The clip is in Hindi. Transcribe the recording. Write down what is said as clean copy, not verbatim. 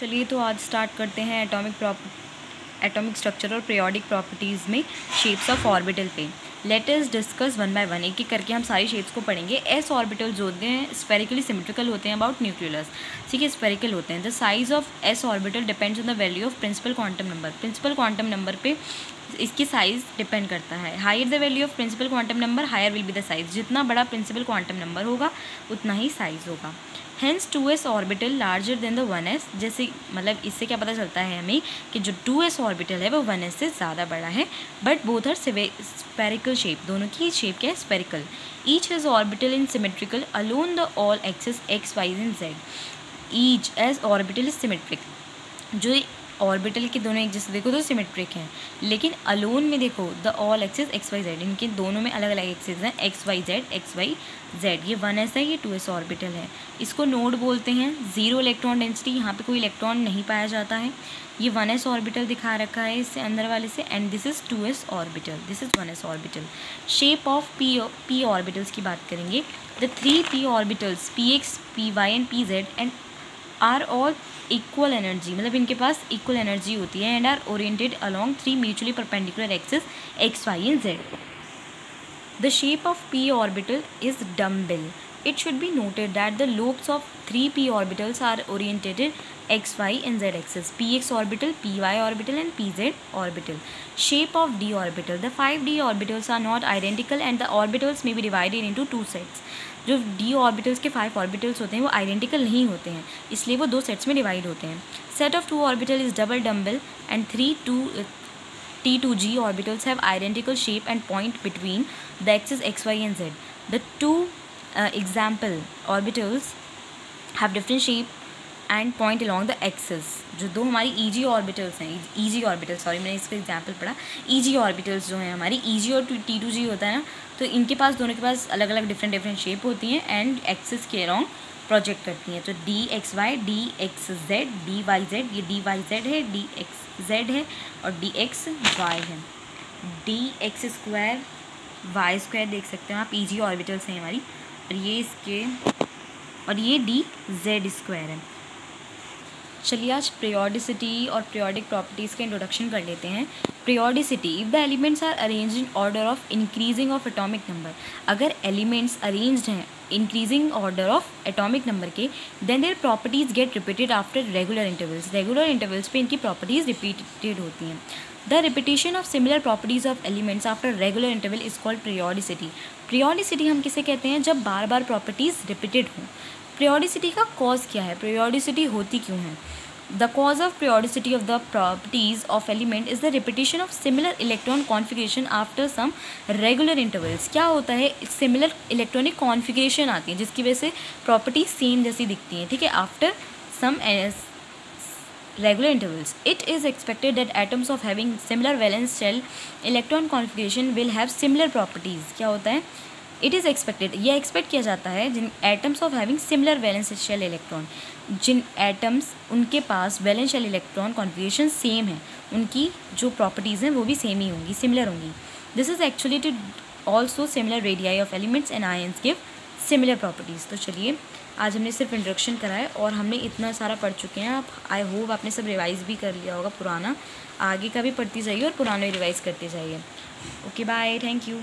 चलिए तो आज स्टार्ट करते हैं एटॉमिक स्ट्रक्चर और पीरियोडिक प्रॉपर्टीज़ में शेप्स ऑफ ऑर्बिटल पे। Let us discuss one by one, एक एक करके हम सारी शेप्स को पढ़ेंगे। एस ऑर्बिटल जो होते हैं स्फेरिकली सिमेट्रिकल होते हैं अबाउट न्यूक्लियस, ठीक है, स्फेरिकल होते हैं। The size of s orbital depends on the value of principal quantum number. Principal quantum number पे इसकी साइज़ डिपेंड करता है। Higher the value of principal quantum number higher will be the size. जितना बड़ा प्रिंसिपल क्वांटम नंबर होगा उतना ही साइज़ होगा। Hence 2s orbital larger than the 1s। जैसे मतलब इससे क्या पता चलता है हमें कि जो 2s ऑर्बिटल है वो 1s से ज़्यादा बड़ा है। But both are spherical shape, दोनों की शेप क्या है, spherical. Each s orbital in symmetrical along the all axis x, y and z। Each s orbital is symmetric. जो ऑर्बिटल के दोनों एक जैसे देखो तो सिमेट्रिक हैं, लेकिन अलोन में देखो the all axis x, y, z, इनके दोनों में अलग अलग एक्सिस हैं, x, y, z। ये 1s है, ये 2s ऑर्बिटल है। इसको नोड बोलते हैं। ज़ीरो इलेक्ट्रॉन डेंसिटी, यहाँ पे कोई इलेक्ट्रॉन नहीं पाया जाता है। ये 1s ऑर्बिटल दिखा रखा है इससे अंदर वाले से, and this is 2s orbital, this is 1s orbital. Shape of p orbitals की बात करेंगे। The 3 p orbitals px, py and pz and are all equal energy, मतलब इनके पास इक्वल एनर्जी होती है, and are oriented along 3 mutually perpendicular axis x, y and z। The shape of p orbital is dumbbell. It should be noted that the lobes of 3 p orbitals are oriented x, y and z axis, px orbital, py orbital and pz orbital. Shape of d orbital. The 5 d orbitals are not identical and the orbitals may be divided into 2 sets. जो d orbitals के 5 orbitals होते हैं वो identical नहीं होते हैं, इसलिए वो 2 sets में divide होते हैं. Set of 2 orbital is double dumbbell and 3 T2G orbitals have identical shape and point between the axis x, y and z. The 2 example orbitals have different shape and point along the axis. जो दो हमारी EG orbitals हैं, EG orbitals, सॉरी मैंने इसका एग्जाम्पल पढ़ा, EG orbitals जो हैं हमारी EG और T2G होता है ना, तो इनके पास दोनों के पास अलग अलग डिफरेंट शेप होती हैं एंड एक्सिस के अलॉन्ग प्रोजेक्ट करती हैं। तो DXY, DXZ, DYZ, ये DYZ है, DXZ है और DXY है। DX स्क्वायर वाई स्क्वायर देख सकते हो आप, EG ऑर्बिटल्स हैं हमारी, और ये इसके और ये DZ स्क्वायर है। चलिए आज पीरियोडिसिटी और पीरियोडिक प्रॉपर्टीज़ का इंट्रोडक्शन कर लेते हैं। Periodicity, if the elements are arranged in order of increasing of atomic number. अगर एलिमेंट्स अरेंज्ड हैं increasing order of atomic number के, then their properties get repeated after regular intervals. Regular intervals पे इनकी प्रॉपर्टीज़ रिपीटेड होती हैं। The repetition of similar properties of elements after regular interval is called periodicity. Periodicity हम किसे कहते हैं, जब बार बार प्रॉपर्टीज़ रिपीटेड हों। पीरियोडिसिटी का कॉज क्या है, पीरियोडिसिटी होती क्यों है? The cause of periodicity of the properties of element is the repetition of similar electron configuration after some regular intervals. क्या होता है, सिमिलर इलेक्ट्रॉनिक कॉन्फिगरेशन आती है जिसकी वजह से प्रॉपर्टी सेम जैसी दिखती हैं, ठीक है, after some regular intervals. It is expected that atoms of having similar valence shell electron configuration will have similar properties. क्या होता है, it is expected, यह एक्सपेक्ट किया जाता है जिन atoms of having similar valence shell electron, Jin atoms उनके पास valence shell electron configuration same है, उनकी जो प्रॉपर्टीज़ हैं वो भी सेम ही होंगी, सिमिलर होंगी. This is actually to also similar radii of elements and ions give similar properties. तो चलिए आज हमने सिर्फ इंट्रोडक्शन करा है और हमने इतना सारा पढ़ चुके हैं। आप आई होप आपने सब रिवाइज़ भी कर लिया होगा, पुराना आगे का भी पढ़ती जाइए और पुराना भी रिवाइज़ करते जाइए। Okay bye, thank you.